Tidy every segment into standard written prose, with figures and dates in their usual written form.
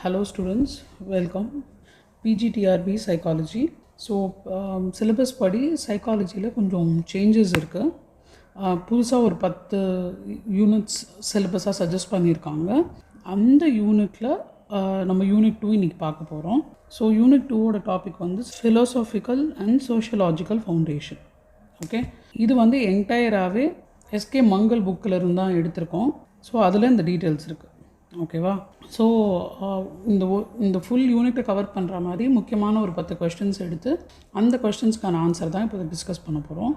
Hello students, welcome. PGTRB Psychology. So syllabus படி சைக்காலஜியில் கொஞ்சம் changes இருக்குது. புதுசாக ஒரு 10 யூனிட்ஸ் சிலபஸாக சஜஸ்ட் பண்ணியிருக்காங்க. அந்த யூனிட்டில் நம்ம யூனிட் 2 இன்றைக்கி பார்க்க போகிறோம். ஸோ யூனிட் 2ஓட டாபிக் வந்து philosophical and sociological foundation. Okay, இது வந்து என்டையராகவே எஸ்கே மங்கள் புக்கில் இருந்து தான் எடுத்திருக்கோம். ஸோ அதில் இந்த டீட்டெயில்ஸ் இருக்குது. ஓகேவா? ஸோ இந்த ஃபுல் யூனிட்டை கவர் பண்ணுற மாதிரி முக்கியமான ஒரு 10 கொஸ்டின்ஸ் எடுத்து அந்த கொஸ்டின்ஸ்க்கான ஆன்சர் தான் இப்போ டிஸ்கஸ் பண்ண போகிறோம்.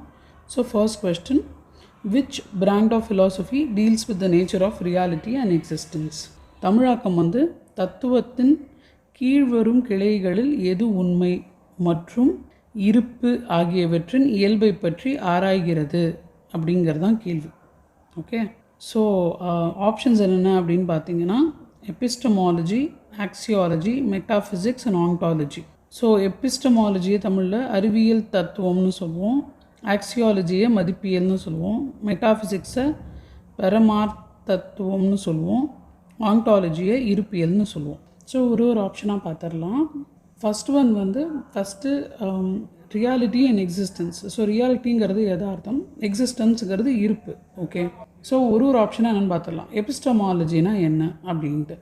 So first question, which brand of philosophy deals with the nature of reality and existence? தமிழாக்கம் வந்து தத்துவத்தின் கீழ்வரும் கிளைகளில் எது உண்மை மற்றும் இருப்பு ஆகியவற்றின் இயல்பை பற்றி ஆராய்கிறது அப்படிங்கிறது தான் கேள்வி. ஓகே, ஸோ ஆப்ஷன்ஸ் என்னென்ன அப்படின்னு பார்த்தீங்கன்னா epistemology, axiology, metaphysics and ontology. So எபிஸ்டமாலஜியை தமிழில் அறிவியல் தத்துவம்னு சொல்லுவோம், ஆக்சியாலஜியை மதிப்பியல்னு சொல்லுவோம், மெட்டாஃபிசிக்ஸை பரமார்த்தத்துவம்னு சொல்லுவோம், ஆங்டாலஜியை இருப்பியல்னு சொல்லுவோம். ஸோ ஒரு ஆப்ஷனாக பார்த்துடலாம். First reality and existence. So ரியாலிட்டிங்கிறது யதார்த்தம், எக்ஸிஸ்டன்ஸுங்கிறது இருப்பு. ஓகே, ஸோ ஒரு ஆப்ஷனாக என்னென்னு பார்த்துடலாம். எபிஸ்டமாலஜினா என்ன அப்படின்ட்டு.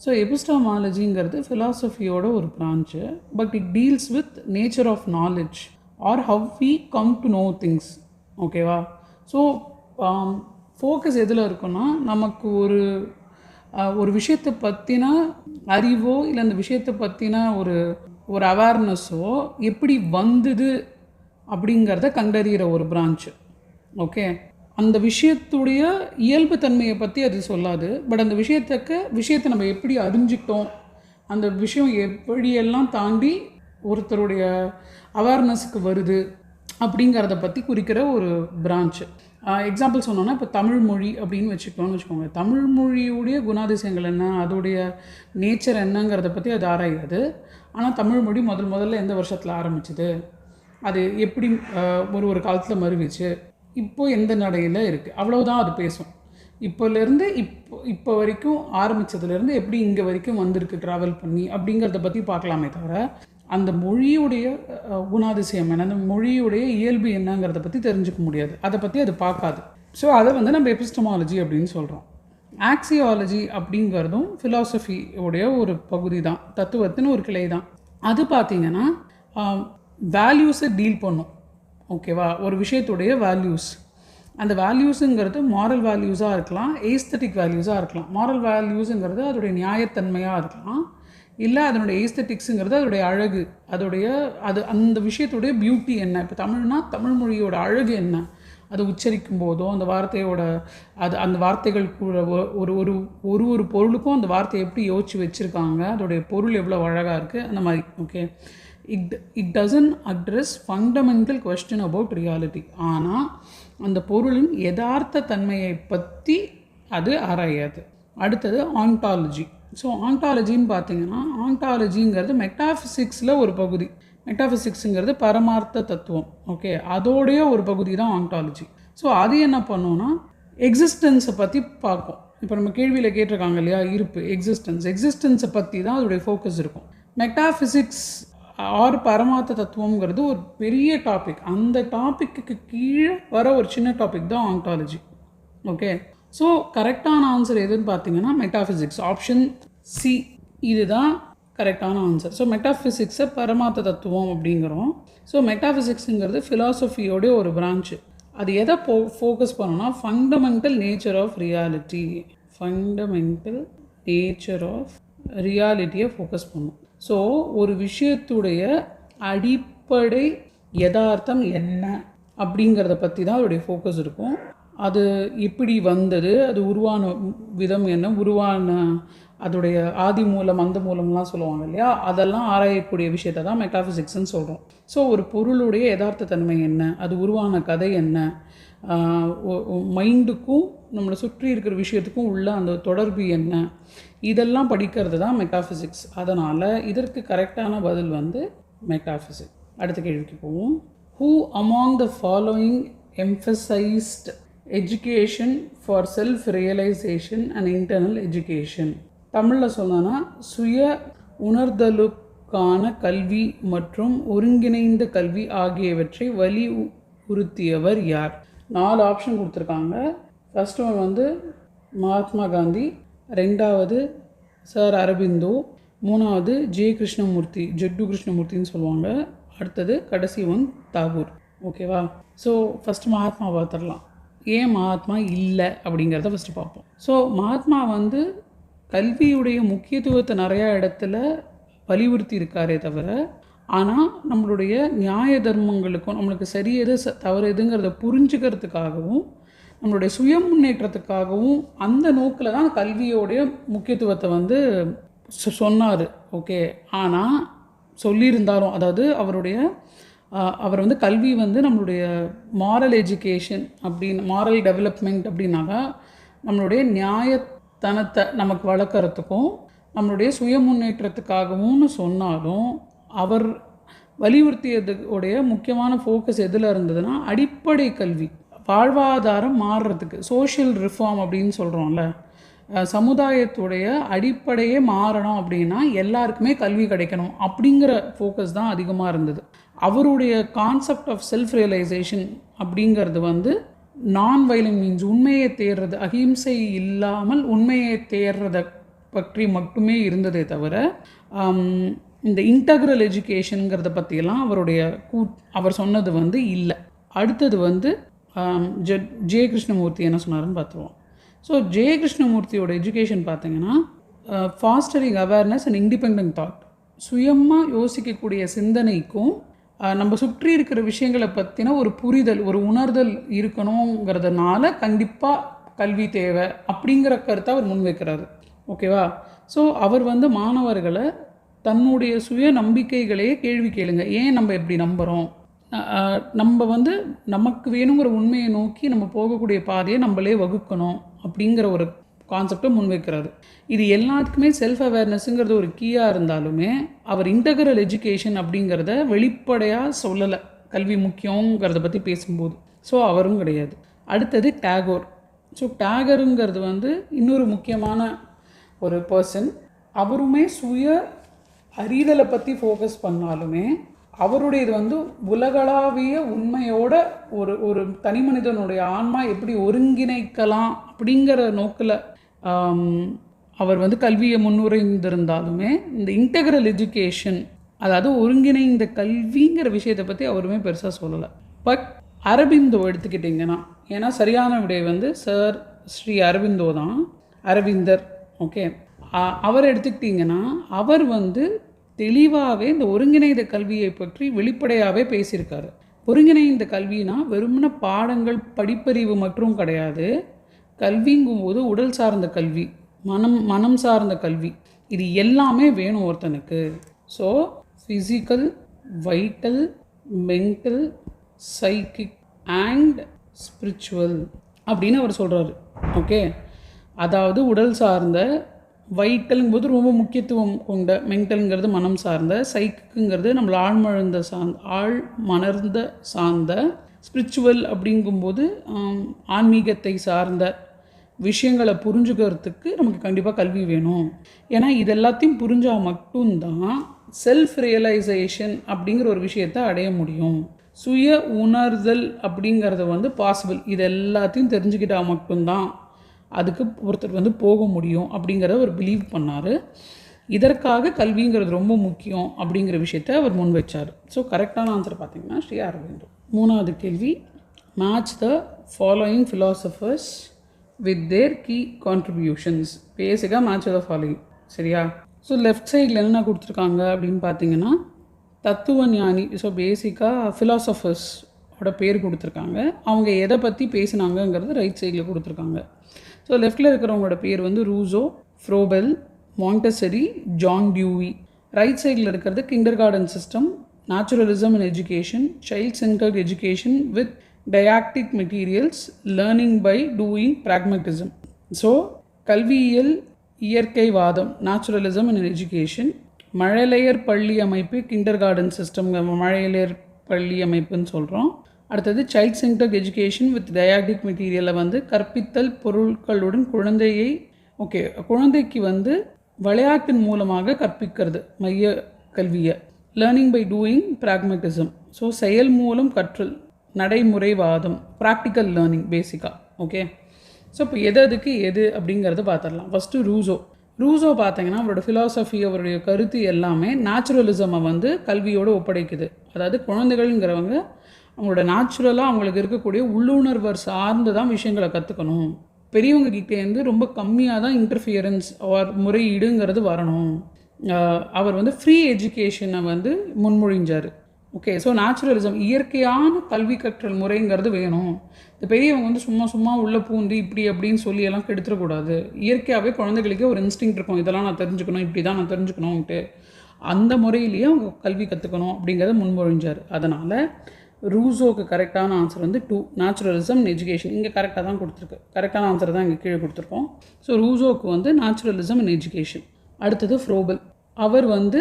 ஸோ எபிஸ்டமாலஜிங்கிறது ஃபிலாசபியோட ஒரு branch, but it deals with nature of knowledge or how we come to know things. ஓகேவா? ஸோ ஃபோக்கஸ் எதில் இருக்குன்னா, நமக்கு ஒரு விஷயத்தை பற்றின அறிவோ இல்லை அந்த விஷயத்தை பற்றின ஒரு அவேர்னஸோ எப்படி வந்தது அப்படிங்கிறத கண்டறிகிற ஒரு பிரான்ச்சு. ஓகே, அந்த விஷயத்துடைய இயல்பு தன்மையை பற்றி அது சொல்லாது, பட் அந்த விஷயத்தை நம்ம எப்படி அறிஞ்சிக்கிட்டோம், அந்த விஷயம் எப்படியெல்லாம் தாண்டி ஒருத்தருடைய அவேர்னஸுக்கு வருது அப்படிங்கிறத பற்றி குறிக்கிற ஒரு பிரான்ச்சு. எக்ஸாம்பிள் சொன்னோன்னா, இப்போ தமிழ் மொழி அப்படின்னு வச்சுக்கோங்க. தமிழ் மொழியுடைய குணாதிசயங்கள் என்ன, அதோடைய நேச்சர் என்னங்கிறத பற்றி அது ஆராயாது. ஆனால் தமிழ் மொழி முதல்ல எந்த வருஷத்தில் ஆரம்பிச்சுது, அது எப்படி ஒரு காலத்தில் மறுவிச்சு, இப்போது எந்த நடையில் இருக்குது, அவ்வளோதான் அது பேசும். இப்போலேருந்து இப்போ வரைக்கும் ஆரம்பித்ததுலேருந்து எப்படி இங்கே வரைக்கும் வந்திருக்கு ட்ராவல் பண்ணி அப்படிங்கிறத பற்றி பார்க்கலாமே தவிர, அந்த மொழியுடைய குணாதிசயம் என்ன, அந்த மொழியுடைய இயல்பு என்னங்கிறத பற்றி தெரிஞ்சுக்க முடியாது, அதை பற்றி அது பார்க்காது. ஸோ அதை வந்து நம்ம எபிஸ்டமாலஜி அப்படின்னு சொல்கிறோம். ஆக்சியாலஜி அப்படிங்கிறதும் ஃபிலாசபியோடைய ஒரு பகுதி தான், தத்துவத்தின் ஒரு கிளை தான். அது பார்த்திங்கன்னா வேல்யூஸை டீல் பண்ணும். ஓகேவா? ஒரு விஷயத்துடைய வேல்யூஸ், அந்த வேல்யூஸுங்கிறது மாரல் வேல்யூஸாக இருக்கலாம், எஸ்தட்டிக் வேல்யூஸாக இருக்கலாம். மாரல் வேல்யூஸுங்கிறது அதோடைய நியாயத்தன்மையாக இருக்கலாம், இல்லை அதனுடைய எஸ்தட்டிக்ஸுங்கிறது அதோடைய அழகு, அந்த விஷயத்துடைய பியூட்டி என்ன. இப்போ தமிழ் மொழியோட அழகு என்ன, அது உச்சரிக்கும் போதோ அந்த வார்த்தையோட அந்த வார்த்தைகள் கூட ஒரு பொருளுக்கும் அந்த வார்த்தையை எப்படி யோசிச்சு வச்சுருக்காங்க, அதோடைய பொருள் எவ்வளோ அழகாக இருக்குது, அந்த மாதிரி. Okay, it doesn't address fundamental question about reality. ஆனால் அந்த பொருளின் யதார்த்த தன்மையை பற்றி அது ஆராயாது. அடுத்தது ஆங்டாலஜி. ஸோ ஆங்டாலஜின்னு பார்த்தீங்கன்னா, ஆங்டாலஜிங்கிறது மெட்டாஃபிசிக்ஸில் ஒரு பகுதி. மெட்டாஃபிசிக்ஸுங்கிறது பரமார்த்த தத்துவம். ஓகே, அதோடைய ஒரு பகுதி தான் ஆங்டாலஜி. ஸோ அது என்ன பண்ணுன்னா, எக்ஸிஸ்டன்ஸை பற்றி பார்க்கும். இப்போ நம்ம கேள்வியில் கேட்டிருக்காங்க இல்லையா, இருப்பு, எக்ஸிஸ்டன்ஸை பற்றி தான் அதோடைய ஃபோக்கஸ் இருக்கும். மெட்டாஃபிசிக்ஸ் ஆர் பரமார்த்த தத்துவங்கிறது ஒரு பெரிய டாபிக். அந்த டாப்பிக்கு கீழே வர ஒரு சின்ன டாபிக் தான் ஆங்டாலஜி. ஓகே, ஸோ கரெக்டான ஆன்சர் எதுன்னு பார்த்தீங்கன்னா மெட்டாஃபிசிக்ஸ், ஆப்ஷன் சி, இதுதான் கரெக்டான ஆன்சர். ஸோ மெட்டாஃபிசிக்ஸை பரமார்த்த தத்துவம் அப்படிங்கிறோம். ஸோ மெட்டாஃபிசிக்ஸுங்கிறது ஃபிலாசபியோடைய ஒரு பிரான்ச்சு. அது எதை ஃபோக்கஸ் பண்ணோன்னா, ஃபண்டமெண்டல் நேச்சர் ஆஃப் ரியாலிட்டியை ஃபோக்கஸ் பண்ணும். ஸோ ஒரு விஷயத்துடைய அடிப்படை யதார்த்தம் என்ன அப்படிங்கிறத பற்றி தான் அதோடைய ஃபோக்கஸ் இருக்கும். அது எப்படி வந்தது, அது உருவான விதம் என்ன, அதோடைய ஆதி மூலம் அந்த மூலம்லாம் சொல்லுவாங்க இல்லையா, அதெல்லாம் ஆராயக்கூடிய விஷயத்தை தான் மெட்டாஃபிசிக்ஸ்ன்னு சொல்கிறோம். ஸோ ஒரு பொருளுடைய யதார்த்த தன்மை என்ன, அது உருவான கதை என்ன, மைண்டுக்கும் நம்மளை சுற்றி இருக்கிற விஷயத்துக்கும் உள்ள அந்த தொடர்பு என்ன, இதெல்லாம் படிக்கிறது தான் மெட்டாஃபிசிக்ஸ். அதனால் இதற்கு கரெக்டான பதில் வந்து மெட்டாஃபிசிக்ஸ். அடுத்த கேள்விக்கு போவோம். Who among the following emphasised education for self-realization and internal education? தமிழில் சொல்லணும்னா சுய உணர்தலுக்கான கல்வி மற்றும் ஒருங்கிணைந்த கல்வி ஆகியவற்றை வலியுறுத்தியவர் யார்? 4 ஆப்ஷன் கொடுத்துருக்காங்க. ஃபர்ஸ்ட் ஒன் வந்து மகாத்மா காந்தி, 2வது சார் அரபிந்தோ, 3வது கிருஷ்ணமூர்த்தி, ஜட்டு கிருஷ்ணமூர்த்தின்னு சொல்லுவாங்க, அடுத்தது கடைசி ஒன் தாகூர். ஓகேவா? ஸோ ஃபஸ்ட்டு மகாத்மா பார்த்துடலாம். ஏன் மகாத்மா இல்லை அப்படிங்கிறத ஃபஸ்ட்டு பார்ப்போம். ஸோ மகாத்மா வந்து கல்வியுடைய முக்கியத்துவத்தை நிறையா இடத்துல வலியுறுத்தி இருக்காரே தவிர, ஆனால் நம்மளுடைய நியாய தர்மங்களுக்கும் நம்மளுக்கு சரி எது தவறு எதுங்கிறத புரிஞ்சுக்கிறதுக்காகவும் நம்மளுடைய சுய முன்னேற்றத்துக்காகவும் அந்த நோக்கில் தான் கல்வியோடைய முக்கியத்துவத்தை வந்து சொன்னார். ஓகே, ஆனால் சொல்லியிருந்தாலும், அதாவது அவர் வந்து கல்வி வந்து நம்மளுடைய மாரல் எஜுகேஷன் அப்படின்னு, மாரல் டெவலப்மெண்ட் அப்படின்னாக்கா நம்மளுடைய நியாயத்தனத்தை நமக்கு வளர்க்குறதுக்கும் நம்மளுடைய சுய முன்னேற்றத்துக்காகவும் சொன்னாலும், அவர் வலியுறுத்தியதுடைய முக்கியமான ஃபோக்கஸ் எதில் இருந்ததுன்னா அடிப்படை கல்வி, வாழ்வாதாரம் மாறுறதுக்கு, சோஷியல் ரிஃபார்ம் அப்படின்னு சொல்கிறோம்ல, சமுதாயத்துடைய அடிப்படையே மாறணும் அப்படின்னா எல்லாருக்குமே கல்வி கிடைக்கணும் அப்படிங்கிற ஃபோக்கஸ் தான் அதிகமாக இருந்தது. அவருடைய கான்செப்ட் ஆஃப் செல்ஃப் ரியலைசேஷன் அப்படிங்கிறது வந்து நான் வைலண்ட் மீன்ஸ் உண்மையை தேடுறது, அஹிம்சை இல்லாமல் உண்மையை தேடுறதை பற்றி மட்டுமே இருந்ததே தவிர இந்த இன்டக்ரல் எஜுகேஷனுங்கிறத பற்றியெல்லாம் அவர் சொன்னது வந்து இல்லை. அடுத்தது வந்து கிருஷ்ணமூர்த்தி என்ன சொன்னார்னு பார்த்துருவோம். ஸோ கிருஷ்ணமூர்த்தியோட எஜுகேஷன் பார்த்திங்கன்னா fostering awareness and independent thought, சுயமாக யோசிக்கக்கூடிய சிந்தனைக்கும் நம்ம சுற்றி இருக்கிற விஷயங்களை பற்றின ஒரு புரிதல், ஒரு உணர்தல் இருக்கணுங்கிறதுனால கண்டிப்பாக கல்வி தேவை அப்படிங்கிற கருத்தை அவர் முன்வைக்கிறாரு. ஓகேவா? ஸோ அவர் வந்து மாணவர்களை தன்னுடைய சுய நம்பிக்கைகளையே கேள்வி கேளுங்க, ஏன் நம்ம எப்படி நம்புகிறோம், நம்ம வந்து நமக்கு வேணுங்கிற உண்மையை நோக்கி நம்ம போகக்கூடிய பாதையை நம்மளே வகுக்கணும் அப்படிங்கிற ஒரு கான்செப்டை முன்வைக்கிறாரு. இது எல்லாத்துக்குமே செல்ஃப் அவேர்னஸ்ங்கிறது ஒரு கீயாக இருந்தாலுமே அவர் இன்டகிரல் எஜுகேஷன் அப்படிங்கிறத வெளிப்படையாக சொல்லலை கல்வி முக்கியங்கிறத பற்றி பேசும்போது. ஸோ அவரும் கிடையாது. அடுத்தது டாகோர். ஸோ டாகருங்கிறது வந்து இன்னொரு முக்கியமான ஒரு பர்சன். அவருமே சுய அறிதலை பற்றி ஃபோக்கஸ் பண்ணாலுமே அவருடையது வந்து உலகளாவிய உண்மையோட ஒரு தனி மனிதனுடைய ஆன்மா எப்படி ஒருங்கிணைக்கலாம் அப்படிங்கிற நோக்கில் அவர் வந்து கல்வியை முன்னுரைந்திருந்தாலுமே இந்த இன்டகிரல் எஜுகேஷன், அதாவது ஒருங்கிணைந்த கல்விங்கிற விஷயத்தை பற்றி அவருமே பெருசாக சொல்லலை. பட் அரபிந்தோ எடுத்துக்கிட்டிங்கன்னா, ஏன்னா சரியான விடை வந்து சார் ஸ்ரீ அரபிந்தோ தான், அரவிந்தர். ஓகே, அவர் எடுத்துக்கிட்டிங்கன்னா அவர் வந்து தெளிவாகவே இந்த ஒருங்கிணைந்த கல்வியை பற்றி வெளிப்படையாகவே பேசியிருக்காரு. ஒருங்கிணைந்த கல்வினா வெறுமன பாடங்கள் படிப்பறிவு மற்றும் கிடையாது. கல்விங்கும்போது உடல் சார்ந்த கல்வி, மனம் சார்ந்த கல்வி, இது எல்லாமே வேணும் ஒருத்தனுக்கு. So physical, vital, mental, psychic and spiritual அப்படின்னு அவர் சொல்கிறாரு. ஓகே, அதாவது உடல் சார்ந்த, வைட்டலுங்கும்போது ரொம்ப முக்கியத்துவம் கொண்ட, மென்டலுங்கிறது மனம் சார்ந்த, சைக்குங்கிறது நம்மளை ஆழ்மணர்ந்த சார்ந்த, ஸ்பிரிச்சுவல் அப்படிங்கும்போது ஆன்மீகத்தை சார்ந்த விஷயங்களை புரிஞ்சுக்கிறதுக்கு நமக்கு கண்டிப்பாக கல்வி வேணும். ஏன்னா இது எல்லாத்தையும் புரிஞ்சால் மட்டும்தான் செல்ஃப் ரியலைசேஷன் அப்படிங்கிற ஒரு விஷயத்தை அடைய முடியும். சுய உணர்தல் அப்படிங்கிறது வந்து பாசிபிள். இது எல்லாத்தையும் தெரிஞ்சுக்கிட்டால் மட்டும்தான் அதுக்கு ஒருத்தர் வந்து போக முடியும் அப்படிங்கிறத அவர் பிலீவ் பண்ணார். இதற்காக கல்விங்கிறது ரொம்ப முக்கியம் அப்படிங்கிற விஷயத்தை அவர் முன் வச்சார். ஸோ கரெக்டான ஆன்சர் பார்த்திங்கன்னா ஸ்ரீ அரவிந்தோ. 3வது கேள்வி, match the following philosophers with their key contributions. பேசிக்காக மேட்ச் த ஃபாலோயிங். சரியா? ஸோ லெஃப்ட் சைடில் என்ன கொடுத்துருக்காங்க அப்படின்னு பார்த்தீங்கன்னா தத்துவ ஞானி. ஸோ பேசிக்காக ஃபிலாசபர்ஸோட பேர் கொடுத்துருக்காங்க. அவங்க எதை பற்றி பேசினாங்கங்கிறது ரைட் சைடில் கொடுத்துருக்காங்க. ஸோ லெஃப்டில் இருக்கிறவங்களோட பேர் வந்து Rousseau, Froebel, Montessori, John Dewey. Right சைடில் இருக்கிறது kindergarten system, naturalism in education, child centred education with didactic materials, learning by doing pragmatism. So கல்வியியல் இயற்கைவாதம், நேச்சுரலிசம் இன் எஜுகேஷன், மழலையர் பள்ளி அமைப்பு, கிண்டர் கார்டன் சிஸ்டம், மழலையர் பள்ளி அமைப்புன்னு சொல்கிறோம். அடுத்தது child centred education with didactic மெட்டீரியலை வந்து கற்பித்தல் பொருட்களுடன் குழந்தைக்கு வந்து விளையாட்டின் மூலமாக கற்பிக்கிறது மைய கல்வியை. Learning by doing pragmatism. So செயல் மூலம் கற்றல், நடைமுறைவாதம், ப்ராக்டிக்கல் லேர்னிங் பேசிக்காக. ஓகே, ஸோ இப்போ எதுக்கு எது அப்படிங்கிறத பார்த்துடலாம். ஃபஸ்ட்டு ரூசோ பார்த்தீங்கன்னா அவரோட ஃபிலாசபி, அவருடைய கருத்து எல்லாமே நேச்சுரலிசமை வந்து கல்வியோடு ஒப்படைக்குது. அதாவது குழந்தைகள்ங்கிறவங்க அவங்களோட நேச்சுரலாக அவங்களுக்கு இருக்கக்கூடிய உள்ளுணர்வர் சார்ந்து தான் விஷயங்களை கற்றுக்கணும். பெரியவங்க கிட்டேருந்து ரொம்ப கம்மியாக தான் இன்டர்ஃபியரன்ஸ் ஆர் முறையீடுங்கிறது வரணும். அவர் வந்து ஃப்ரீ எஜுகேஷனை வந்து முன்மொழிஞ்சார். ஓகே, ஸோ நேச்சுரலிசம், இயற்கையான கல்வி கற்றல் முறைங்கிறது வேணும். இந்த பெரியவங்க வந்து சும்மா உள்ளே பூந்து இப்படி அப்படின்னு சொல்லி எல்லாம் கெடுத்துடக்கூடாது. இயற்கையாகவே குழந்தைகளுக்கே ஒரு இன்ஸ்டிங் இருக்கும், இதெல்லாம் நான் தெரிஞ்சுக்கணும், இப்படி தான் நான் தெரிஞ்சுக்கணும்ட்டு. அந்த முறையிலேயே அவங்க கல்வி கற்றுக்கணும் அப்படிங்கிறத முன்மொழிஞ்சார். அதனால் ரூசோக்கு கரெக்டான ஆன்சர் வந்து 2, நேச்சுரலிசம் அண்ட் எஜுகேஷன். இங்கே கரெக்டாக தான் கொடுத்துருக்கு, கரெக்டான ஆன்சர் தான் இங்கே கீழே கொடுத்துருக்கோம். ஸோ ரூசோக்கு வந்து நேச்சுரலிசம் அண்ட் எஜுகேஷன். அடுத்தது ஃப்ரோபல். அவர் வந்து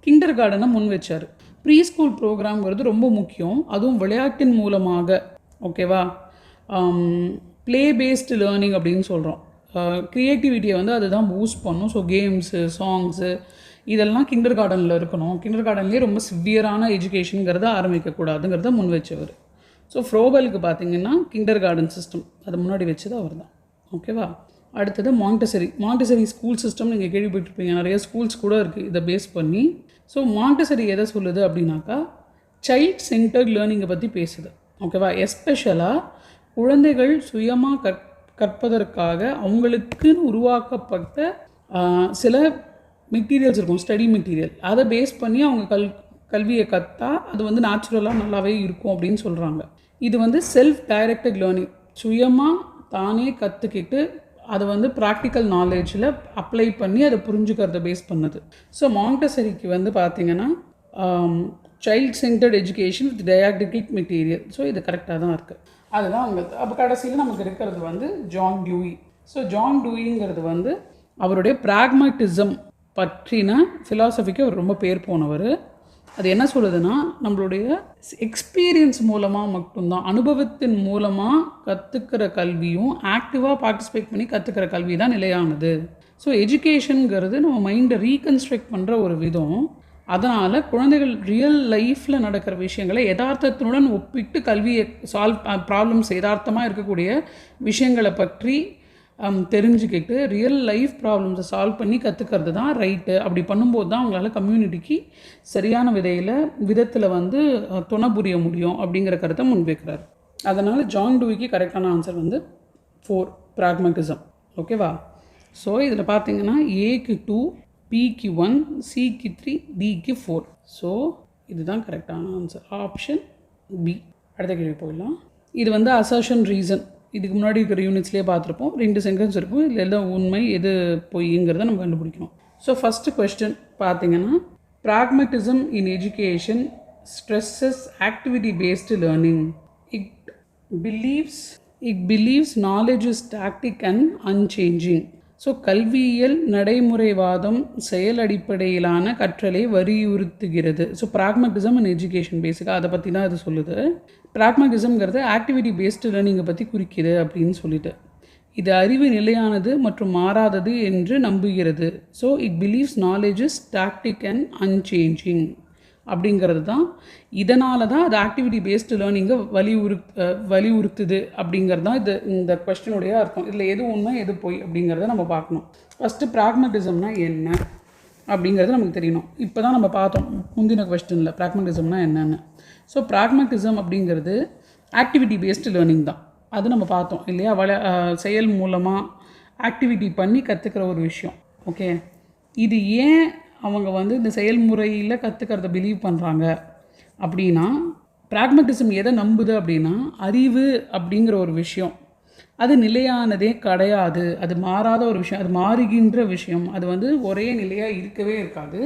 கிண்டர் கார்டனை முன் வச்சார். ப்ரீ ஸ்கூல் ப்ரோக்ராம்ங்கிறது ரொம்ப முக்கியம், அதுவும் விளையாட்டின் மூலமாக. ஓகேவா, ப்ளே பேஸ்டு லேர்னிங் அப்படின்னு சொல்கிறோம். க்ரியேட்டிவிட்டியை வந்து அதுதான் பூஸ்ட் பண்ணும். ஸோ கேம்ஸு, சாங்ஸு இதெல்லாம் கிண்டர் கார்டனில் இருக்கணும். கிண்டர் கார்டன்லேயே ரொம்ப சிவியரான எஜுகேஷனுங்கிறத ஆரம்பிக்கக்கூடாதுங்கிறத முன் வச்சவர். ஸோ ஃப்ரோபலுக்கு பார்த்திங்கன்னா கிண்டர் கார்டன் சிஸ்டம் அது முன்னாடி வச்சது அவர் தான். ஓகேவா, அடுத்தது மாண்டெசரி ஸ்கூல் சிஸ்டம் நீங்கள் கேள்விப்பட்டிருப்பீங்க, நிறைய ஸ்கூல்ஸ் கூட இருக்குது இதை பேஸ் பண்ணி. ஸோ மாண்டெசரி எதை சொல்லுது அப்படின்னாக்கா சைல்ட் சென்டர்ட் லேர்னிங்கை பற்றி பேசுது. ஓகேவா, எஸ்பெஷலாக குழந்தைகள் சுயமாக கற்பதற்காக அவங்களுக்குன்னு உருவாக்கப்பட்ட சில மெட்டீரியல்ஸ் இருக்கும், ஸ்டடி மெட்டீரியல். அதை பேஸ் பண்ணி அவங்க கல்வியை கற்றா அது வந்து நேச்சுரலாக நல்லாவே இருக்கும் அப்படின்னு சொல்கிறாங்க. இது வந்து செல்ஃப் டைரக்டட் லேர்னிங், சுயமாக தானே கற்றுக்கிட்டு அதை வந்து ப்ராக்டிக்கல் நாலேஜில் அப்ளை பண்ணி அதை புரிஞ்சுக்கிறத பேஸ் பண்ணுது. ஸோ மாண்டெசரிக்கு வந்து பார்த்திங்கன்னா child centred education with didactic material. So இது கரெக்டாக தான் இருக்குது. அதுதான் அவங்களுக்கு. அப்போ கடைசியில் நமக்கு இருக்கிறது வந்து ஜான் டியூயி. ஸோ ஜான் டியூயிங்கிறது வந்து அவருடைய ப்ராக்மட்டிசம் பற்றின ஃபிலாசபிக்கு அவர் ரொம்ப பேர் போனவர். அது என்ன சொல்லுதுன்னா, நம்மளுடைய எக்ஸ்பீரியன்ஸ் மூலமாக மட்டும்தான், அனுபவத்தின் மூலமாக கற்றுக்கிற கல்வியும் ஆக்டிவாக பார்ட்டிசிபேட் பண்ணி கற்றுக்கிற கல்வி தான் நிலையானது. ஸோ எஜுகேஷனுங்கிறது நம்ம மைண்டை ரீகன்ஸ்ட்ரக்ட் பண்ணுற ஒரு விதம். அதனால் குழந்தைகள் ரியல் லைஃப்பில் நடக்கிற விஷயங்களை யதார்த்தத்துடன் ஒப்பிட்டு கல்வியை ப்ராப்ளம்ஸ் யதார்த்தமாக இருக்கக்கூடிய விஷயங்களை பற்றி தெரிஞ்சுக்கிட்டு ரியல் லைஃப் ப்ராப்ளம்ஸை சால்வ் பண்ணி கற்றுக்கிறது தான் ரைட்டு. அப்படி பண்ணும்போது தான் அவங்களால கம்யூனிட்டிக்கு சரியான விதத்தில் வந்து துணை புரிய முடியும் அப்படிங்கிற கருத்தை முன்வைக்கிறார். அதனால் ஜான் டியூயிக்கு கரெக்டான ஆன்சர் வந்து 4, ப்ராக்மட்டிசம். ஓகேவா, ஸோ இதில் பார்த்தீங்கன்னா ஏக்கு 2, பிக்கு 1, சிக்கு 3, டிக்கு 4. ஸோ இதுதான் கரெக்டான ஆன்சர், ஆப்ஷன் பி. அடுத்த கேள்வி போயிடலாம். இது வந்து அசர்ஷன் ரீசன். இதுக்கு முன்னாடி இருக்கிற யூனிட்ஸ்லேயே பார்த்துருப்போம். 2 சென்டென்ஸ் இருக்கும், இதில் எல்லாம் உண்மை எது பொய்ங்கிறத நம்ம கண்டுபிடிக்கணும். ஸோ ஃபஸ்ட்டு கொஸ்டின் பார்த்தீங்கன்னா, pragmatism in education stresses activity based learning. It believes knowledge is static and unchanging. So கல்வியியல் நடைமுறைவாதம் செயல் அடிப்படையிலான கற்றலை வலியுறுத்துகிறது. ஸோ ப்ராக்மட்டிசம் அண்ட் எஜுகேஷன் பேசிக்காக அதை பற்றி தான் இது சொல்லுது. ப்ராக்மட்டிசம்ங்கிறது ஆக்டிவிட்டி பேஸ்டு லேர்னிங்கை பற்றி குறிக்குது அப்படின்னு சொல்லிட்டு, இது அறிவு நிலையானது மற்றும் மாறாதது என்று நம்புகிறது. So it believes knowledge is static and unchanging அப்படிங்கிறது தான். இதனால தான் அது ஆக்டிவிட்டி பேஸ்டு லேர்னிங்கை வலியுறுத்துது அப்படிங்கிறது தான் இந்த கொஸ்டினுடைய அர்த்தம். இதில் எது உண்மை எது பொய் அப்படிங்கிறத நம்ம பார்க்கணும். ஃபஸ்ட்டு ப்ராக்மட்டிசம்னா என்ன அப்படிங்கிறது நமக்கு தெரியணும். இப்போ தான் நம்ம பார்த்தோம் முந்தின கொஸ்டினில் ப்ராக்மட்டிசம்னா என்னென்னு. ஸோ ப்ராக்மட்டிசம் அப்படிங்கிறது ஆக்டிவிட்டி பேஸ்டு லேர்னிங் தான். அது நம்ம பார்த்தோம் இல்லையா, செயல் மூலமாக ஆக்டிவிட்டி பண்ணி கற்றுக்கிற ஒரு விஷயம். ஓகே, இது ஏன் அவங்க வந்து இந்த செயல்முறையில் கற்றுக்கிறத பிலீவ் பண்ணுறாங்க அப்படின்னா, ப்ராக்மட்டிசம் எதை நம்புது அப்படின்னா, அறிவு அப்படிங்கிற ஒரு விஷயம் அது நிலையானதே கிடையாது, அது மாறாத ஒரு விஷயம், அது மாறுகின்ற விஷயம். அது வந்து ஒரே நிலையாக இருக்கவே இருக்காது,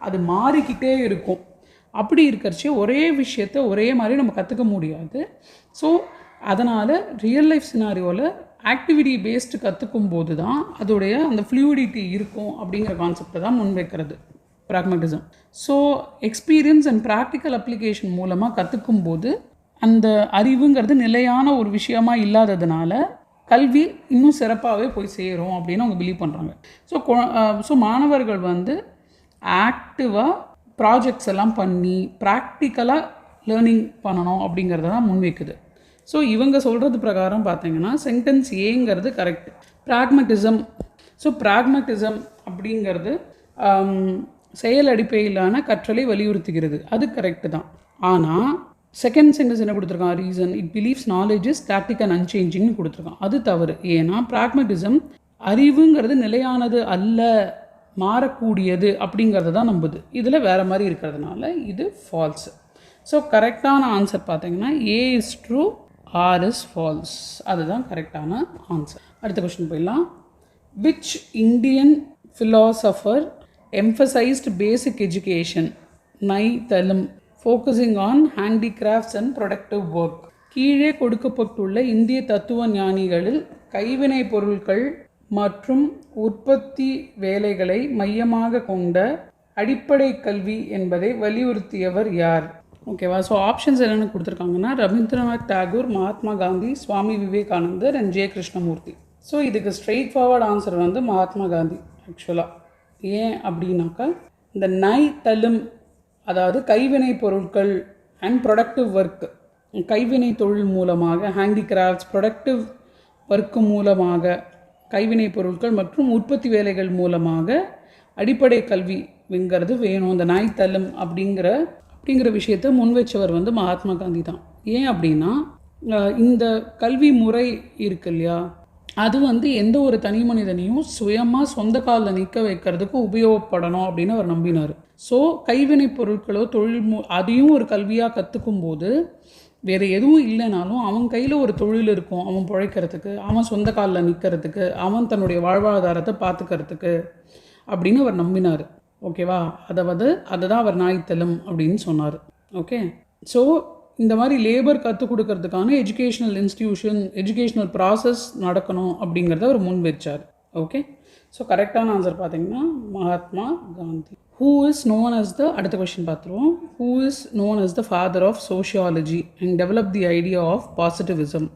அது மாறிக்கிட்டே இருக்கும். அப்படி இருக்கிறச்சு ஒரே விஷயத்தை ஒரே மாதிரி நம்ம கற்றுக்க முடியாது. ஸோ அதனால் ரியல் லைஃப் சினாரியோவில் ஆக்டிவிட்டி பேஸ்டு கற்றுக்கும் போது தான் அதோடைய அந்த ஃப்ளூயிடிட்டி இருக்கும் அப்படிங்கிற கான்செப்டை தான் முன்வைக்கிறது pragmatism. So experience and practical application மூலமாக கற்றுக்கும் போது அந்த அறிவுங்கிறது நிலையான ஒரு விஷயமாக இல்லாததுனால கல்வி இன்னும் சிறப்பாகவே போய் சேரும் அப்படின்னு அவங்க பிலீவ் பண்ணுறாங்க. ஸோ மாணவர்கள் வந்து ஆக்டிவாக ப்ராஜெக்ட்ஸ் எல்லாம் பண்ணி ப்ராக்டிக்கலாக லேர்னிங் பண்ணணும் அப்படிங்கிறத தான் முன்வைக்குது. ஸோ இவங்க சொல்கிறது பிரகாரம் பார்த்தீங்கன்னா சென்டென்ஸ் ஏங்கிறது கரெக்ட். ப்ராக்மட்டிசம், ஸோ ப்ராக்மட்டிசம் அப்படிங்கிறது செயல் அடிப்படையிலான கற்றலை வலியுறுத்துகிறது, அது கரெக்டு தான். ஆனால் செகண்ட் சென்டென்ஸ் என்ன கொடுத்துருக்கான், reason it believes knowledge is static and அன்சேஞ்சிங்னு கொடுத்துருக்கான், அது தவறு. ஏன்னா ப்ராக்மட்டிசம் அறிவுங்கிறது நிலையானது அல்ல, மாறக்கூடியது அப்படிங்கிறத தான் நம்புது. இதில் வேறு மாதிரி இருக்கிறதுனால இது ஃபால்ஸு. ஸோ கரெக்டான ஆன்சர் பார்த்தீங்கன்னா A is true, R is false, அதுதான் கரெக்டான ஆன்சர். அடுத்த கொஸ்டின் போயிடலாம். Which Indian philosopher emphasized basic education, நை தலும், focusing on handicrafts and productive work. கீழே கொடுக்கப்பட்டுள்ள இந்திய தத்துவ ஞானிகளில் கைவினை பொருட்கள் மற்றும் உற்பத்தி வேலைகளை மையமாக கொண்ட அடிப்படை கல்வி என்பதை வலியுறுத்தியவர் யார்? ஓகேவா? ஸோ ஆப்ஷன்ஸ் என்னென்னு கொடுத்துருக்காங்கன்னா ரவீந்திரநாத் தாகூர், மகாத்மா காந்தி, சுவாமி விவேகானந்தர் அண்ட் ஜே கிருஷ்ணமூர்த்தி. ஸோ இதுக்கு ஸ்ட்ரெயிட் ஃபார்வர்ட் ஆன்சர் வந்து மகாத்மா காந்தி ஆக்சுவலாக. ஏன் அப்படின்னாக்கா இந்த நை தலும், அதாவது கைவினை பொருட்கள் அண்ட் ப்ரொடக்டிவ் ஒர்க், கைவினை தொழில் மூலமாக ஹேண்டிகிராஃப்ட்ஸ், ப்ரொடக்டிவ் ஒர்க்கு மூலமாக கைவினை பொருட்கள் மற்றும் உற்பத்தி வேலைகள் மூலமாக அடிப்படை கல்விங்கிறது வேணும். இந்த நாய் தலும் அப்படிங்கிற விஷயத்தை முன்வச்சவர் வந்து மகாத்மா காந்தி தான். ஏன் அப்படின்னா இந்த கல்வி முறை இருக்கு இல்லையா, அது வந்து எந்த ஒரு தனி மனிதனையும் சுயமாக சொந்த காலில் நிற்க வைக்கிறதுக்கு உபயோகப்படணும் அப்படின்னு அவர் நம்பினார். ஸோ கைவினை பொருட்களோ தொழில் அதையும் ஒரு கல்வியாக கற்றுக்கும் போது வேறு எதுவும் இல்லைனாலும் அவன் கையில் ஒரு தொழில் இருக்கும், அவன் பிழைக்கிறதுக்கு, அவன் சொந்த காலில் நிற்கிறதுக்கு, அவன் தன்னுடைய வாழ்வாதாரத்தை பார்த்துக்கிறதுக்கு அப்படின்னு அவர் நம்பினார். ஓகேவா? அதை தான் அவர் நாய்த்தலும் அப்படின்னு சொன்னார். ஓகே, ஸோ இந்த மாதிரி லேபர் கற்றுக் கொடுக்கறதுக்கான எஜுகேஷ்னல் இன்ஸ்டிடியூஷன், எஜுகேஷ்னல் ப்ராசஸ் நடக்கணும் அப்படிங்கிறத அவர் முன் வச்சார். ஓகே, ஸோ கரெக்டான ஆன்சர் பார்த்தீங்கன்னா Mahatma Gandhi. Who is known as the, அடுத்த கொஸ்டின் பார்த்துருவோம். Who is known as the father of sociology and develop the idea of positivism?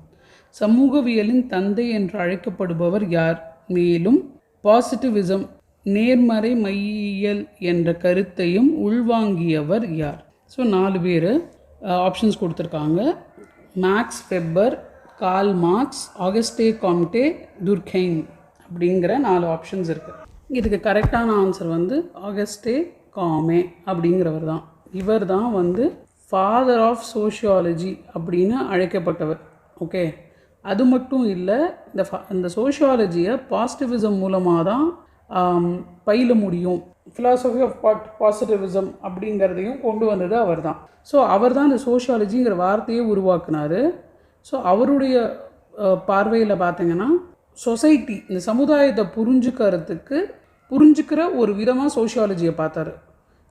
சமூகவியலின் தந்தை என்று அழைக்கப்படுபவர் யார்? மேலும் பாசிட்டிவிசம், நேர்மறை மையியல் என்ற கருத்தையும் உள்வாங்கியவர் யார்? ஸோ 4 பேர் ஆப்ஷன்ஸ் கொடுத்துருக்காங்க. மேக்ஸ் வெப்பர், கார்ல் மார்க்ஸ், ஆகஸ்டே காம்டே, துர்கெய்ம் அப்படிங்கிற 4 ஆப்ஷன்ஸ் இருக்குது. இதுக்கு கரெக்டான ஆன்சர் வந்து ஆகஸ்டே காமே அப்படிங்கிறவர் தான். இவர் தான் வந்து ஃபாதர் ஆஃப் சோஷியாலஜி அப்படின்னு அழைக்கப்பட்டவர். ஓகே, அது மட்டும் இல்லை, இந்த சோஷியாலஜியை பாசிட்டிவிசம் மூலமாக தான் பயில முடியும். ஃபிலாசபி ஆஃப் பாசிட்டிவிசம் அப்படிங்கிறதையும் கொண்டு வந்தது அவர் தான். ஸோ அவர் தான் இந்த சோஷியாலஜிங்கிற வார்த்தையை உருவாக்குனார். ஸோ அவருடைய பார்வையில் பார்த்திங்கன்னா சொசைட்டி, இந்த சமுதாயத்தை புரிஞ்சுக்கிற ஒரு விதமாக சோஷியாலஜியை பார்த்தாரு.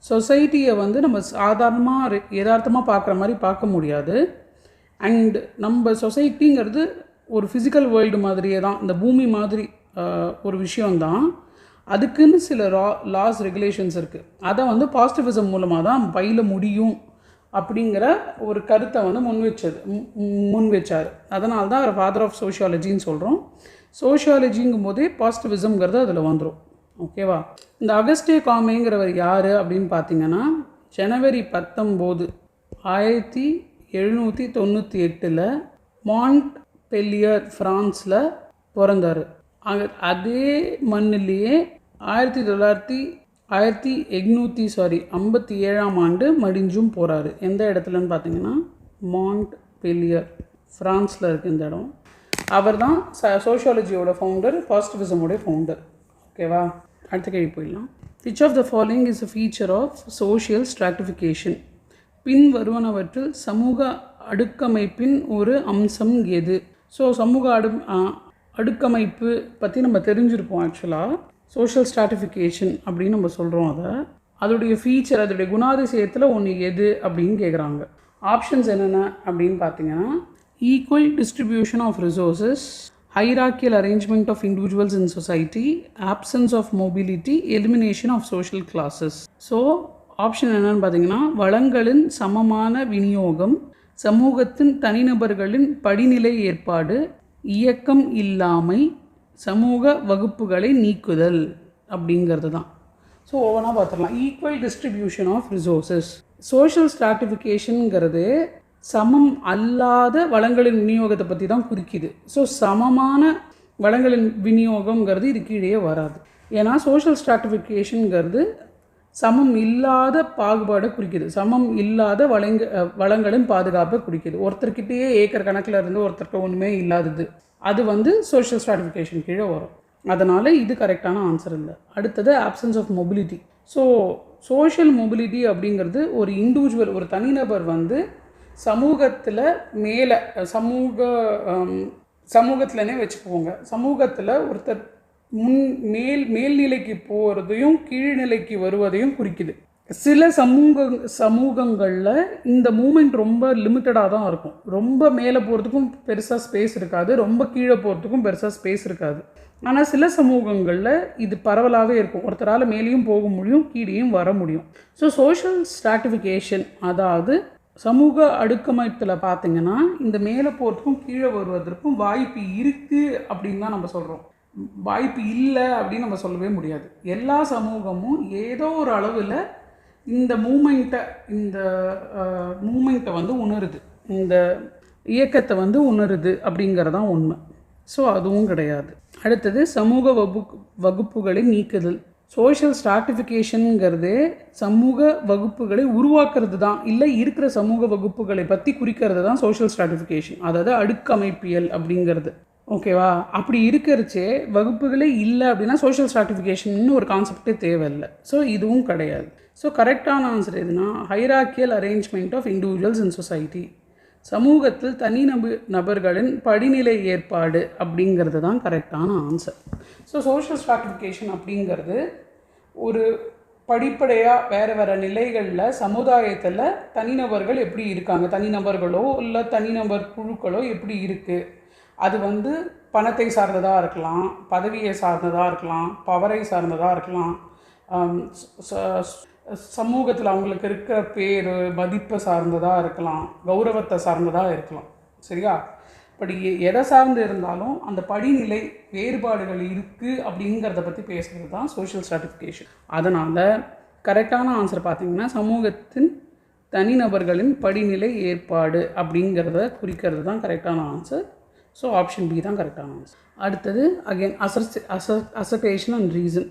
சொசைட்டியை வந்து நம்ம சாதாரணமாக யதார்த்தமாக பார்க்குற மாதிரி பார்க்க முடியாது. அண்ட் நம்ம சொசைட்டிங்கிறது ஒரு ஃபிசிக்கல் வேர்ல்டு மாதிரியே தான், இந்த பூமி மாதிரி ஒரு விஷயந்தான். அதுக்குன்னு சில லாஸ் ரெகுலேஷன்ஸ் இருக்குது. அதை வந்து பாசிட்டிவிசம் மூலமாக தான் பயில முடியும் அப்படிங்கிற ஒரு கருத்தை வந்து முன் வச்சார். அதனால தான் அவர் ஃபாதர் ஆஃப் சோஷியாலஜின்னு சொல்கிறோம். சோஷியாலஜிங்கும் போதே பாசிட்டிவிசம்ங்கிறது அதில் வந்துடும். ஓகேவா? இந்த அகஸ்டே காமேங்கிறவர் யார் அப்படின்னு பார்த்தீங்கன்னா ஜனவரி 19, 1798 மாண்ட் பெல்லியர் ஃப்ரான்ஸில் பிறந்தார். அதே மண்ணிலேயே 1857ஆம் ஆண்டு மடிஞ்சும் போகிறாரு. எந்த இடத்துலன்னு பார்த்தீங்கன்னா மாண்ட் பெல்லியர், ஃப்ரான்ஸில் இருக்குது இந்த இடம். அவர் தான் சோஷியாலஜியோட ஃபவுண்டர், பாசிட்டிவிசமோடைய ஃபவுண்டர். ஓகேவா? அடுத்த கேள்வி போயிடலாம். Which of the following is a feature of social stratification? பின் வருவனவற்றில் சமூக அடுக்கமைப்பின் ஒரு அம்சம் எது? ஸோ சமூக அடுக்கமைப்பு பற்றி நம்ம தெரிஞ்சிருப்போம். ஆக்சுவலாக சோஷியல் ஸ்ட்ராட்டிஃபிகேஷன் அப்படின்னு நம்ம சொல்கிறோம். அதோடைய ஃபீச்சர், அதோடைய குணாதிசயத்தில் ஒன்று எது அப்படின்னு கேட்குறாங்க. ஆப்ஷன்ஸ் என்னென்ன அப்படின்னு பார்த்தீங்கன்னா equal distribution of resources, hierarchical arrangement of individuals in society, absence of mobility, elimination of social classes. So option என்னென்னு பார்த்தீங்கன்னா வளங்களின் சமமான விநியோகம், சமூகத்தின் தனிநபர்களின் படிநிலை ஏற்பாடு, இயக்கம் இல்லாமை, சமூக வகுப்புகளை நீக்குதல் அப்படிங்கிறது தான். ஸோ ஒவ்வொன்றா பார்த்துடலாம். Equal distribution of resources. Social ஸ்ட்ராட்டிஃபிகேஷனுங்கிறது சமம் அல்லாத வளங்களின் விநியோகத்தை பற்றி தான் குறிக்குது. ஸோ சமமான வளங்களின் விநியோகங்கிறது இது கீழே வராது. ஏன்னா சோஷியல் ஸ்ட்ராட்டிஃபிகேஷனுங்கிறது சமம் இல்லாத பாகுபாடை குறிக்குது, சமம் இல்லாத வளங்களின் பாதுகாப்பை குறிக்குது. ஒருத்தர்கிட்டயே ஏக்கர் கணக்கில் இருந்து ஒருத்தருக்கு ஒன்றுமே இல்லாதது, அது சோஷியல் ஸ்ட்ராட்டிஃபிகேஷன் கீழே வரும். அதனால் இது கரெக்டான ஆன்சர் இல்லை. அடுத்தது options of mobility. So social mobility அப்படிங்கிறது ஒரு இண்டிவிஜுவல், ஒரு தனிநபர் சமூகத்தில் மேலே சமூகத்திலனே வச்சுக்குவோங்க, சமூகத்தில் ஒருத்தர் மேல்நிலைக்கு போகிறதையும் கீழ்நிலைக்கு வருவதையும் குறிக்குது. சில சமூகங்களில் இந்த மூமெண்ட் ரொம்ப லிமிட்டடாக தான் இருக்கும். ரொம்ப மேலே போகிறதுக்கும் பெருசாக ஸ்பேஸ் இருக்காது, ரொம்ப கீழே போகிறதுக்கும் பெருசாக ஸ்பேஸ் இருக்காது. ஆனால் சில சமூகங்களில் இது பரவலாகவே இருக்கும். ஒருத்தரால் மேலேயும் போக முடியும், கீழேயும் வர முடியும். ஸோ சோஷியல் ஸ்ட்ராட்டிஃபிகேஷன், அதாவது சமூக அடுக்கமைப்பில் பார்த்திங்கன்னா இந்த மேலே போகிறதுக்கும் கீழே வருவதற்கும் வாய்ப்பு இருக்குது அப்படின்னு தான் நம்ம சொல்கிறோம். வாய்ப்பு இல்லை அப்படின்னு நம்ம சொல்லவே முடியாது. எல்லா சமூகமும் ஏதோ ஒரு அளவில் இந்த மூமெண்ட்டை உணருது, இந்த இயக்கத்தை உணருது அப்படிங்கிறதான் உண்மை. ஸோ அதுவும் கிடையாது. அடுத்தது சமூக வகுப்புகளை நீக்குதல். சோஷியல் ஸ்ட்ராட்டிஃபிகேஷனுங்கிறது சமூக வகுப்புகளை உருவாக்குறது தான், இல்லை இருக்கிற சமூக வகுப்புகளை பற்றி குறிக்கிறது தான் சோஷியல் ஸ்ட்ராட்டிஃபிகேஷன், அதாவது அடுக்கமைப்பியல் அப்படிங்கிறது. ஓகேவா? அப்படி இருக்கிறச்சே வகுப்புகளே இல்லை அப்படின்னா சோஷியல் ஸ்ட்ராட்டிஃபிகேஷன் ஒரு கான்செப்டே தேவையில்லை. ஸோ இதுவும் கிடையாது. ஸோ கரெக்டான ஆன்சர் எதுனா hierarchical arrangement of individuals in society. சமூகத்தில் நபர்களின் படிநிலை ஏற்பாடு அப்படிங்கிறது தான் கரெக்டான ஆன்சர். ஸோ சோஷியல் ஸ்ட்ராட்டிஃபிகேஷன் அப்படிங்கிறது ஒரு படிப்படையாக வேறு நிலைகளில் சமுதாயத்தில் தனிநபர்கள் எப்படி இருக்காங்க, தனிநபர்களோ இல்லை தனிநபர் குழுக்களோ எப்படி இருக்குது, அது பணத்தை சார்ந்ததாக இருக்கலாம், பதவியை சார்ந்ததாக இருக்கலாம், பவரை சார்ந்ததாக இருக்கலாம், சமூகத்தில் அவங்களுக்கு இருக்கிற பேர் மதிப்பை சார்ந்ததாக இருக்கலாம், கௌரவத்தை சார்ந்ததாக இருக்கலாம். சரியா? இப்படி எதை சார்ந்து இருந்தாலும் அந்த படிநிலை வேறுபாடுகள் இருக்குது அப்படிங்கிறத பற்றி பேசுகிறது தான் சோஷியல் ஸ்ட்ராட்டிஃபிகேஷன். அதனால் கரெக்டான ஆன்சர் பார்த்திங்கன்னா சமூகத்தின் தனிநபர்களின் படிநிலை ஏற்பாடு அப்படிங்கிறத குறிக்கிறது தான் கரெக்டான ஆன்சர். ஸோ ஆப்ஷன் பி தான் கரெக்டான ஆன்சர். அடுத்தது again assertion and reason.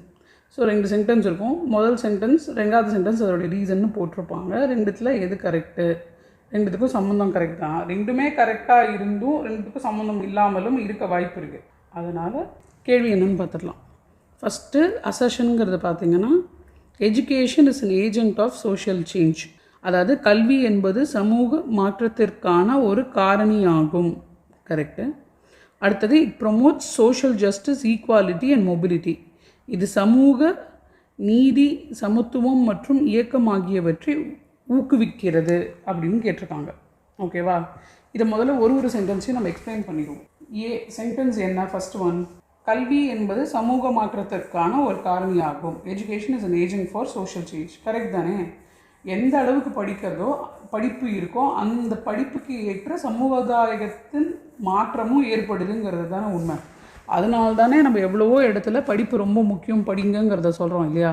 So 2 sentence இருக்கும். முதல் சென்டென்ஸ், ரெண்டாவது சென்டென்ஸ் அதோடைய ரீசன்னு போட்டிருப்பாங்க. ரெண்டுத்தில் எது கரெக்டு, ரெண்டுத்துக்கும் சம்மந்தம் கரெக்ட் தான். ரெண்டுமே கரெக்டாக இருந்தும் ரெண்டுத்துக்கும் சம்மந்தம் இல்லாமலும் இருக்க வாய்ப்பு இருக்குது. அதனால் கேள்வி என்னன்னு பார்த்துடலாம். ஃபஸ்ட்டு அசர்ஷனுங்கிறது பார்த்திங்கன்னா education is an agent of social change. அதாவது கல்வி என்பது சமூக மாற்றத்திற்கான ஒரு காரணியாகும். கரெக்டு. அடுத்தது it promotes social justice, equality and mobility. இது சமூக நீதி, சமத்துவம் மற்றும் இயக்கம் ஆகியவற்றை ஊக்குவிக்கிறது அப்படின்னு கேட்டிருக்காங்க. ஓகேவா? இதை முதல்ல ஒரு சென்டென்ஸையும் நம்ம எக்ஸ்பிளைன் பண்ணிடுவோம். சென்டென்ஸ் என்ன? ஃபர்ஸ்ட் ஒன், கல்வி என்பது சமூக மாற்றத்திற்கான ஒரு காரணியாகும். Education is an agent for social change. Correct தானே? எந்த அளவுக்கு படிப்பு இருக்கோ அந்த படிப்புக்கு ஏற்ற சமுதாயத்தின் மாற்றமும் ஏற்படுதுங்கிறது தானே உண்மை. அதனால தானே நம்ம எவ்வளவோ இடத்துல படிப்பு ரொம்ப முக்கியம், படிங்கங்கிறத சொல்கிறோம் இல்லையா?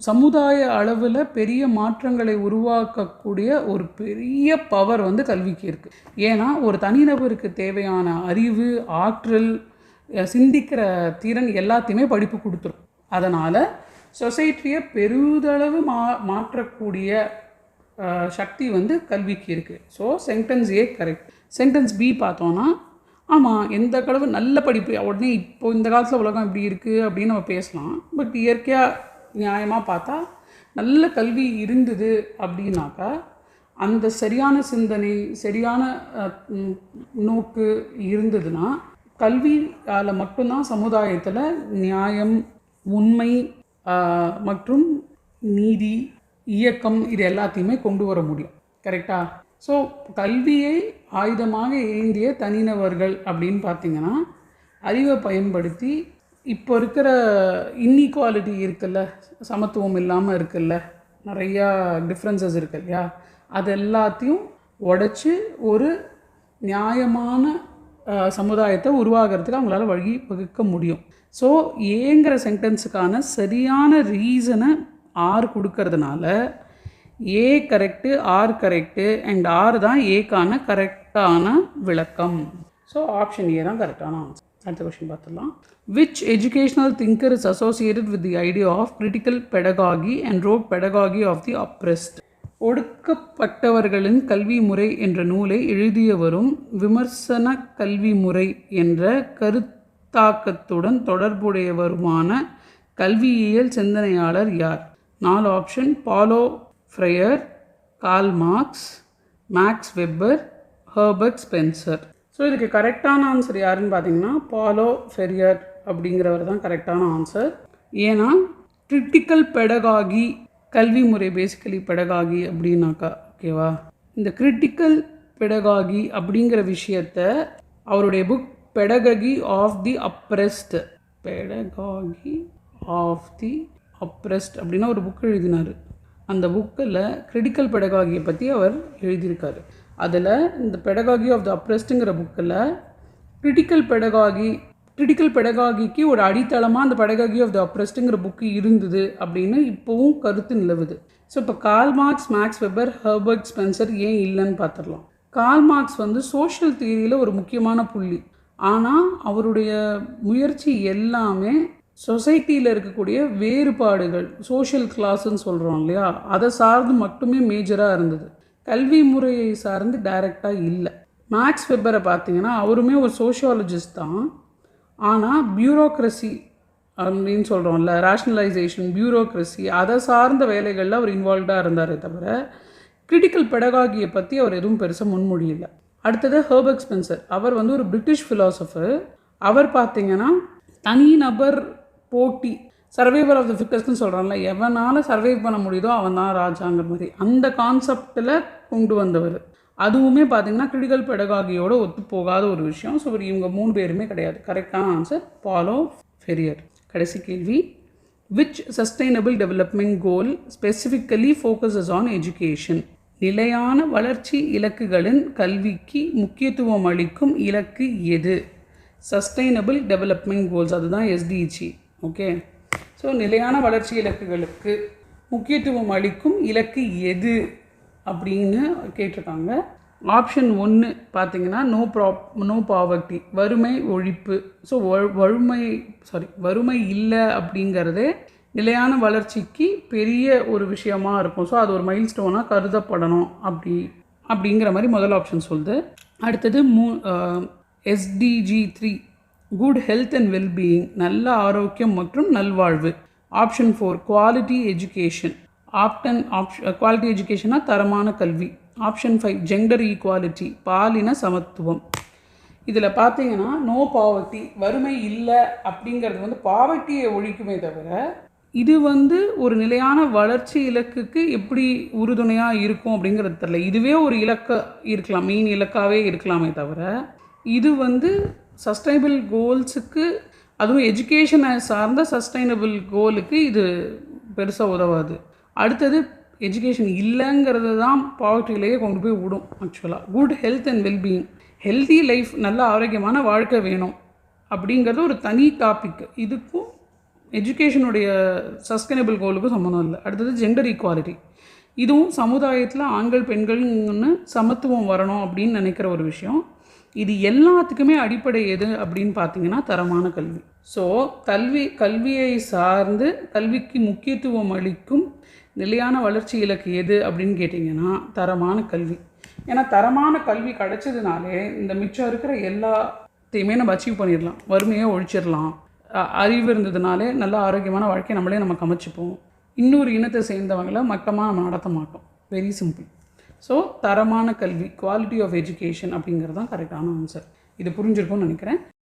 சமுதாய அளவில் பெரிய மாற்றங்களை உருவாக்கக்கூடிய ஒரு பெரிய பவர் கல்விக்கு இருக்குது. ஏன்னா ஒரு தனிநபருக்கு தேவையான அறிவு, ஆற்றல், சிந்திக்கிற திறன் எல்லாத்தையுமே படிப்பு கொடுத்துரும். அதனால் சொசைட்டியை பெருதளவு மாற்றக்கூடிய சக்தி கல்விக்கு இருக்குது. ஸோ சென்டென்ஸ் ஏ கரெக்ட். சென்டென்ஸ் பி பார்த்தோன்னா, ஆமாம், எந்த அளவு நல்ல படிப்பு உடனே இப்போது இந்த காலத்தில் உலகம் இப்படி இருக்குது அப்படின்னு நம்ம பேசலாம். பட் இயற்கையாக நியாயமாக பார்த்தா நல்ல கல்வி இருந்தது அப்படின்னாக்கா அந்த சரியான சிந்தனை, சரியான நோக்கு இருந்ததுன்னா கல்வியால் மட்டும்தான் சமுதாயத்தில் நியாயம், உண்மை மற்றும் நீதி, இயக்கம் இது எல்லாத்தையுமே கொண்டு வர முடியும். கரெக்டாக? ஸோ கல்வியை ஆயுதமாக ஏந்திய தனிநபர்கள் அப்படின்னு பார்த்திங்கன்னா அறிவை பயன்படுத்தி இப்போ இருக்கிற இன்இக்வாலிட்டி இருக்குல்ல, சமத்துவம் இல்லாமல் இருக்குல்ல, நிறையா டிஃப்ரென்சஸ் இருக்கு இல்லையா, அது எல்லாத்தையும் உடைச்சி ஒரு நியாயமான சமுதாயத்தை உருவாகிறதுக்கு அவங்களால வழி வகுக்க முடியும். ஸோ ஏங்கிற சென்டென்ஸுக்கான சரியான ரீசனை ஆர் கொடுக்கறதுனால A correct, R correct, and R தான் ஏக்கான கரெக்டான விளக்கம். ஸோ ஆப்ஷன் ஏ தான் கரெக்டான ஆன்சர். அடுத்த கொஸ்டின் பார்த்துடலாம். Which educational thinker is associated with the idea of critical pedagogy and rote pedagogy of the oppressed? ஒடுக்கப்பட்டவர்களின் கல்வி முறை என்ற நூலை எழுதியவரும் விமர்சன கல்வி முறை என்ற கருத்தாக்கத்துடன் தொடர்புடையவருமான கல்வியியல் சிந்தனையாளர் யார்? 4 option. Paulo Freire, Karl Marx, Max Weber, Herbert Spencer. So இதுக்கு கரெக்டான ஆன்சர் யாருன்னு பார்த்தீங்கன்னா பாலோ ஃபெரியர் அப்படிங்கிறவர் தான் கரெக்டான ஆன்சர். ஏன்னா கிரிட்டிக்கல் பெடகாகி கல்வி முறை, பேசிக்கலி பெடகாகி அப்படின்னாக்கா ஓகேவா, இந்த கிரிட்டிக்கல் பெடகாகி அப்படிங்கிற விஷயத்த அவருடைய book pedagogy of the oppressed, pedagogy of the oppressed அப்படின்னா ஒரு புக் எழுதினார். அந்த புக்கில் கிரிட்டிக்கல் பெடகாகியை பற்றி அவர் எழுதியிருக்காரு. அதில் இந்த பெடகாகி ஆஃப் த அப்ரெஸ்ட்டுங்கிற புக்கில் கிரிட்டிக்கல் பெடகாகிக்கு ஒரு அடித்தளமாக அந்த பெடகாகி ஆஃப் த அப்ரெஸ்ட்டுங்கிற புக்கு இருந்தது அப்படின்னு இப்போவும் கருத்து நிலவுது. ஸோ இப்போ Karl Marx, Max Weber, Herbert Spencer ஏன் இல்லைன்னு பார்த்துடலாம். கார்ல் மார்க்ஸ் வந்து சோஷியல் தியரியில் ஒரு முக்கியமான புள்ளி. ஆனால் அவருடைய முயற்சி எல்லாமே சொசைட்டியில் இருக்கக்கூடிய வேறுபாடுகள், சோஷியல் கிளாஸ்ன்னு சொல்கிறோம் இல்லையா, அதை சார்ந்து மட்டுமே மேஜராக இருந்தது. கல்வி முறையை சார்ந்து டைரெக்டாக இல்லை. மேக்ஸ் வெப்பரை பார்த்தீங்கன்னா அவருமே ஒரு சோஷியாலஜிஸ்ட் தான். ஆனால் பியூரோக்ரஸி அப்படின்னு சொல்கிறோம்ல, ரேஷ்னலைசேஷன், பியூரோக்ரஸி, அதை சார்ந்த வேலைகளில் அவர் இன்வால்வ்டாக இருந்தாரே தவிர கிரிட்டிக்கல் பெடகாகியை பற்றி அவர் எதுவும் பெருசாக முன்மொழியில்லை. அடுத்தது ஹெர்பர்ட் ஸ்பென்சர். அவர் வந்து ஒரு பிரிட்டிஷ் ஃபிலாசபர். அவர் பார்த்திங்கன்னா தனிநபர் போட்டி, சர்வைவர் ஆஃப் த ஃபிட்டஸ்ட்னு சொல்கிறான்ல, எவனால் சர்வைவ் பண்ண முடியுதோ அவன் தான் ராஜாங்கிற மாதிரி அந்த கான்செப்டில் கொண்டு வந்தவர். அதுவுமே பார்த்திங்கன்னா கிரிட்டிக்கல் பெடகாகியோட ஒத்து போகாத ஒரு விஷயம். ஸோ இவங்க 3 பேருமே கிடையாது. கரெக்டான ஆன்சர் பாலோ ஃபெரியர். கடைசி கேள்வி. Which sustainable development goal specifically focuses on education? நிலையான வளர்ச்சி இலக்குகளின் கல்விக்கு முக்கியத்துவம் அளிக்கும் இலக்கு எது? சஸ்டைனபிள் டெவலப்மெண்ட் கோல்ஸ், அதுதான் எஸ்டிஜி. ஓகே, ஸோ நிலையான வளர்ச்சி இலக்குகளுக்கு முக்கியத்துவம் அளிக்கும் இலக்கு எது அப்படின்னு கேட்டிருக்காங்க. ஆப்ஷன் 1 பார்த்தீங்கன்னா நோ பாவர்ட்டி, வறுமை ஒழிப்பு. ஸோ வறுமை இல்லை அப்படிங்கிறதே நிலையான வளர்ச்சிக்கு பெரிய ஒரு விஷயமா இருக்கும். ஸோ அது ஒரு மைல் ஸ்டோனாக கருதப்படணும் அப்படிங்கிற மாதிரி முதல் ஆப்ஷன் சொல்லுது. அடுத்தது SDG 3 good health and wellbeing, நல்ல ஆரோக்கியம் மற்றும் நல்வாழ்வு. Option 4 quality education. குவாலிட்டி எஜுகேஷனாக தரமான கல்வி. ஆப்ஷன் 5 ஜெண்டர் ஈக்குவாலிட்டி, பாலின சமத்துவம். இதில் பார்த்தீங்கன்னா நோ பாவர்ட்டி, வறுமை இல்லை அப்படிங்கிறது வந்து பாவர்ட்டியை ஒழிக்குமே தவிர இது வந்து ஒரு நிலையான வளர்ச்சி இலக்குக்கு எப்படி உறுதுணையாக இருக்கும் அப்படிங்கிறது தெரியல. இதுவே ஒரு இருக்கலாம், மெயின் இலக்காகவே இருக்கலாமே தவிர இது வந்து சஸ்டைனபிள் கோல்ஸுக்கு, அதுவும் எஜுகேஷனை சார்ந்த சஸ்டைனபிள் கோலுக்கு இது பெருசாக உதவாது. அடுத்தது எஜுகேஷன் இல்லைங்கிறது தான் பாவர்ட்டியிலேயே கொண்டு போய் விடும். ஆக்சுவலாக good health and wellbeing, healthy life, நல்ல ஆரோக்கியமான வாழ்க்கை வேணும் அப்படிங்கிறது ஒரு தனி டாபிக். இதுக்கும் எஜுகேஷனுடைய சஸ்டைனபிள் கோலுக்கும் சம்மந்தம் இல்லை. அடுத்தது ஜெண்டர் ஈக்குவாலிட்டி, இதுவும் சமுதாயத்தில் ஆண்கள் பெண்கள்னு சமத்துவம் வரணும் அப்படின்னு நினைக்கிற ஒரு விஷயம். இது எல்லாத்துக்குமே அடிப்படை எது அப்படின்னு பார்த்தீங்கன்னா தரமான கல்வி. ஸோ கல்வியை சார்ந்து கல்விக்கு முக்கியத்துவம் அளிக்கும் நிலையான வளர்ச்சி இலக்கு எது அப்படின்னு கேட்டிங்கன்னா தரமான கல்வி. ஏன்னா தரமான கல்வி கிடைச்சதுனாலே இந்த மிச்சம் இருக்கிற எல்லாத்தையுமே நம்ம அச்சீவ் பண்ணிடலாம். வறுமையை ஒழிச்சிடலாம். அறிவு இருந்ததுனாலே நல்ல ஆரோக்கியமான வாழ்க்கையை நம்ம அமைச்சுப்போம். இன்னொரு இனத்தை சேர்ந்தவங்களை மட்டமாக நம்ம நடத்த மாட்டோம். Very simple. ஸோ தரமான கல்வி, குவாலிட்டி ஆஃப் எஜுகேஷன் அப்படிங்கிறது தான் கரெக்டான ஆன்சர். இது புரிஞ்சிருக்கும்னு நினைக்கிறேன்.